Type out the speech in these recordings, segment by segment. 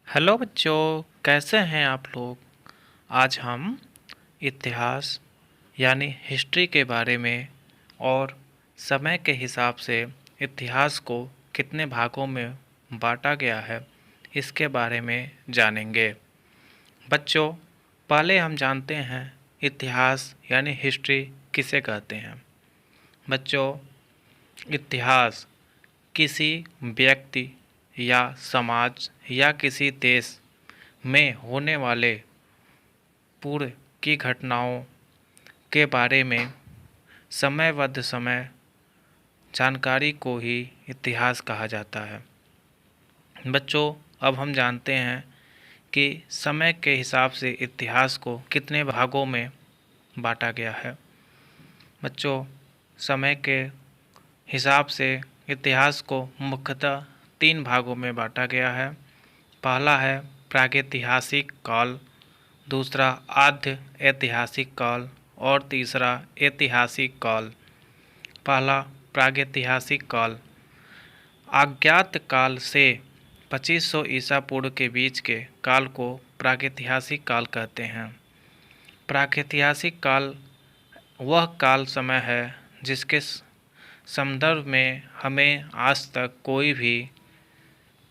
Hello बच्चों, कैसे हैं आप लोग। आज हम इतिहास यानी हिस्ट्री के बारे में और समय के हिसाब से इतिहास को कितने भागों में बांटा गया है इसके बारे में जानेंगे। बच्चों, पहले हम जानते हैं इतिहास यानी हिस्ट्री किसे कहते हैं। बच्चों, इतिहास किसी व्यक्ति या समाज या किसी देश में होने वाले पूर्व की घटनाओं के बारे में समयबद्ध समय जानकारी को ही इतिहास कहा जाता है। बच्चों, अब हम जानते हैं कि समय के हिसाब से इतिहास को कितने भागों में बांटा गया है। बच्चों, समय के हिसाब से इतिहास को मुख्यतः 3 भागों में बांटा गया है। पहला है प्रागैतिहासिक काल, दूसरा आद्य ऐतिहासिक काल और तीसरा ऐतिहासिक काल। पहला प्रागैतिहासिक काल अज्ञात काल से 2500 ईसा पूर्व के बीच के काल को प्रागैतिहासिक काल कहते हैं। प्रागैतिहासिक काल वह काल समय है जिसके संदर्भ में हमें आज तक कोई भी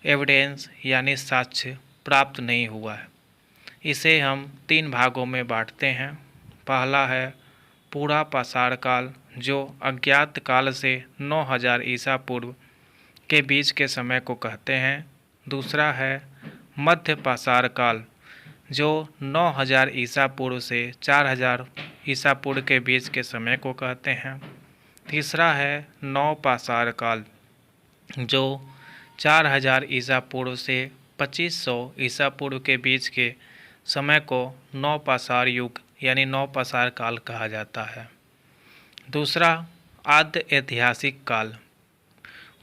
एविडेंस यानी साक्ष्य प्राप्त नहीं हुआ है। इसे हम 3 भागों में बांटते हैं। पहला है पूरा पाषाण काल, जो अज्ञात काल से 9000 ईसा पूर्व के बीच के समय को कहते हैं। दूसरा है मध्य पाषाण काल, जो 9000 ईसा पूर्व से 4000 ईसा पूर्व के बीच के समय को कहते हैं। तीसरा है नवपाषाण काल, जो 4000 ईसा पूर्व से 2500 ईसा पूर्व के बीच के समय को नवपाषाण युग यानी नवपाषाण काल कहा जाता है। दूसरा आद्य ऐतिहासिक काल,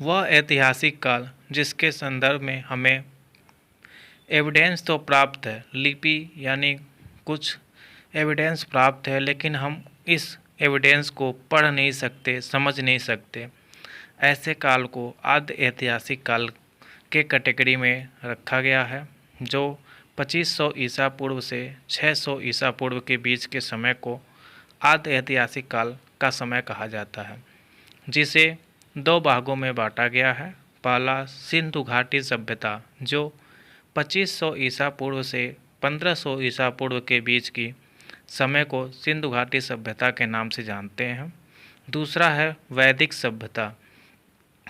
वह ऐतिहासिक काल जिसके संदर्भ में हमें एविडेंस तो प्राप्त है, लिपि यानी कुछ एविडेंस प्राप्त है, लेकिन हम इस एविडेंस को पढ़ नहीं सकते, समझ नहीं सकते। ऐसे काल को आद्य ऐतिहासिक काल के कैटेगरी में रखा गया है, जो 2500 ईसा पूर्व से 600 ईसा पूर्व के बीच के समय को आद्य ऐतिहासिक काल का समय कहा जाता है, जिसे 2 भागों में बांटा गया है। पहला सिंधु घाटी सभ्यता, जो 2500 ईसा पूर्व से 1500 ईसा पूर्व के बीच की समय को सिंधु घाटी सभ्यता के नाम से जानते हैं। दूसरा है वैदिक सभ्यता,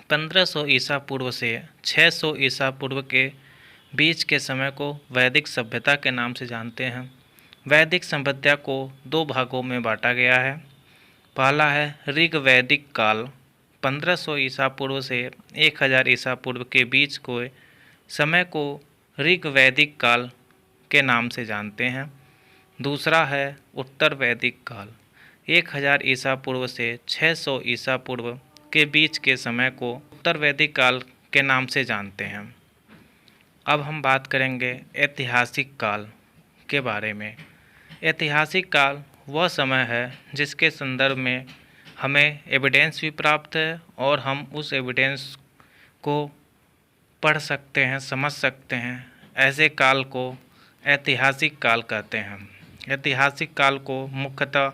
1500 ईसा पूर्व से 600 ईसा पूर्व के बीच के समय को वैदिक सभ्यता के नाम से जानते हैं। वैदिक सभ्यता को 2 भागों में बांटा गया है। पहला है ऋग्वैदिक काल, 1500 ईसा पूर्व से 1000 ईसा पूर्व के बीच को समय को ऋग्वैदिक काल के नाम से जानते हैं। दूसरा है उत्तर वैदिक काल, 1000 ईसा पूर्व से 600 ईसा पूर्व के बीच के समय को उत्तर वैदिक काल के नाम से जानते हैं। अब हम बात करेंगे ऐतिहासिक काल के बारे में। ऐतिहासिक काल वह समय है जिसके संदर्भ में हमें एविडेंस भी प्राप्त है और हम उस एविडेंस को पढ़ सकते हैं, समझ सकते हैं। ऐसे काल को ऐतिहासिक काल कहते हैं। ऐतिहासिक काल को मुख्यतः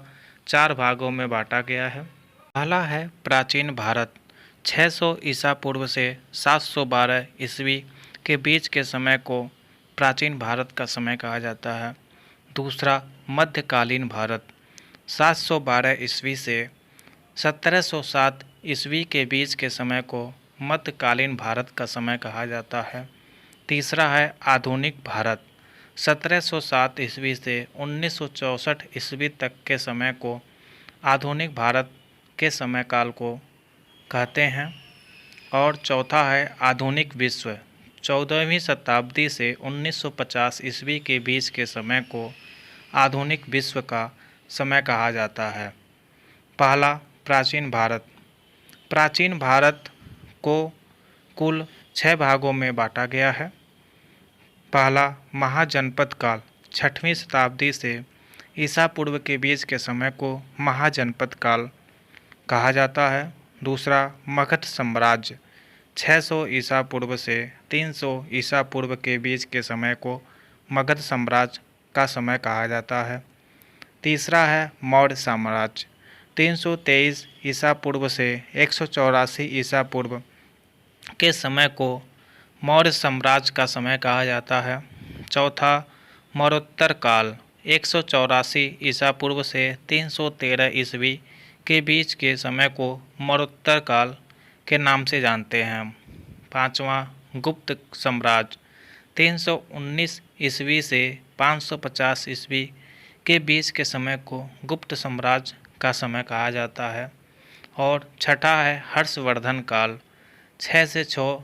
4 भागों में बांटा गया है। पहला है प्राचीन भारत, 600 ईसा पूर्व से 712 ईस्वी के बीच के समय को प्राचीन भारत का समय कहा जाता है। दूसरा मध्यकालीन भारत, 712 ईस्वी से 1707 ईस्वी के बीच के समय को मध्यकालीन भारत का समय कहा जाता है। तीसरा है आधुनिक भारत, 1707 ईस्वी से 1964 ईस्वी तक के समय को आधुनिक भारत के समय काल को कहते हैं। और चौथा है आधुनिक विश्व, 14वीं शताब्दी से 1950 ईस्वी के बीच के समय को आधुनिक विश्व का समय कहा जाता है। पहला प्राचीन भारत, प्राचीन भारत को कुल 6 भागों में बांटा गया है। पहला महाजनपद काल, 6वीं शताब्दी से ईसा पूर्व के बीच के समय को महाजनपद काल कहा जाता है। दूसरा मगध साम्राज्य, 600 ईसा पूर्व से 300 ईसा पूर्व के बीच के समय को मगध साम्राज्य का समय कहा जाता है। तीसरा है मौर्य साम्राज्य। 323 ईसा पूर्व से 184 ईसा पूर्व के समय को मौर्य साम्राज्य का समय कहा जाता है। चौथा मौर्योत्तर काल। 184 ईसा पूर्व से 313 ईस्वी के बीच के समय को मौर्योत्तर काल के नाम से जानते हैं। पाँचवा गुप्त साम्राज्य। 319 ईस्वी से 550 ईस्वी के बीच के समय को गुप्त साम्राज्य का समय कहा जाता है। और छठा है हर्षवर्धन काल। 6 से 6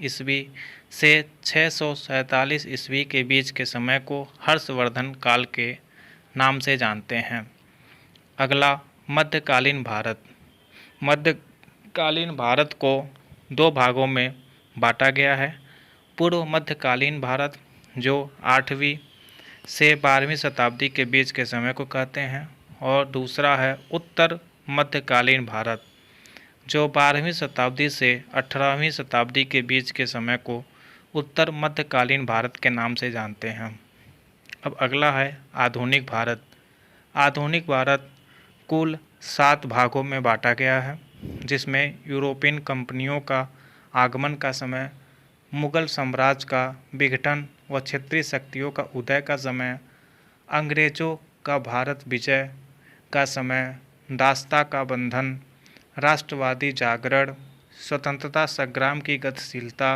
ईस्वी से 647 ईस्वी के बीच के समय को हर्षवर्धन काल के नाम से जानते हैं। अगला मध्यकालीन भारत। मध्यकालीन भारत को दो भागों में बांटा गया है। पूर्व मध्यकालीन भारत जो 8वीं से 12वीं शताब्दी के बीच के समय को कहते हैं, और दूसरा है उत्तर मध्यकालीन भारत जो 12वीं शताब्दी से 18वीं शताब्दी के बीच के समय को उत्तर मध्यकालीन भारत के नाम से जानते हैं। अब अगला है आधुनिक भारत। आधुनिक भारत कुल 7 भागों में बांटा गया है, जिसमें यूरोपियन कंपनियों का आगमन का समय, मुगल साम्राज्य का विघटन व क्षेत्रीय शक्तियों का उदय का समय, अंग्रेजों का भारत विजय का समय, दासता का बंधन, राष्ट्रवादी जागरण, स्वतंत्रता संग्राम की गतिशीलता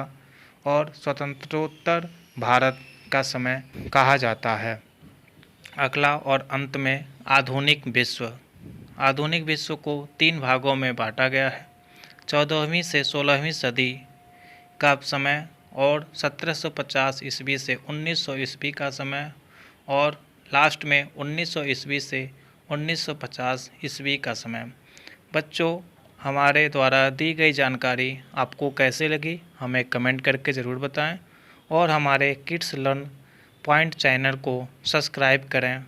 और स्वतंत्रोत्तर भारत का समय कहा जाता है। अगला और अंत में आधुनिक विश्व। आधुनिक विश्व को 3 भागों में बांटा गया है। 14वीं से 16वीं सदी का समय और 1750 ईस्वी से 1900 ईस्वी का समय, और लास्ट में 1900 ईस्वी से 1950 ईस्वी का समय। बच्चों, हमारे द्वारा दी गई जानकारी आपको कैसे लगी हमें कमेंट करके ज़रूर बताएं, और हमारे किड्स लर्न पॉइंट चैनल को सब्सक्राइब करें।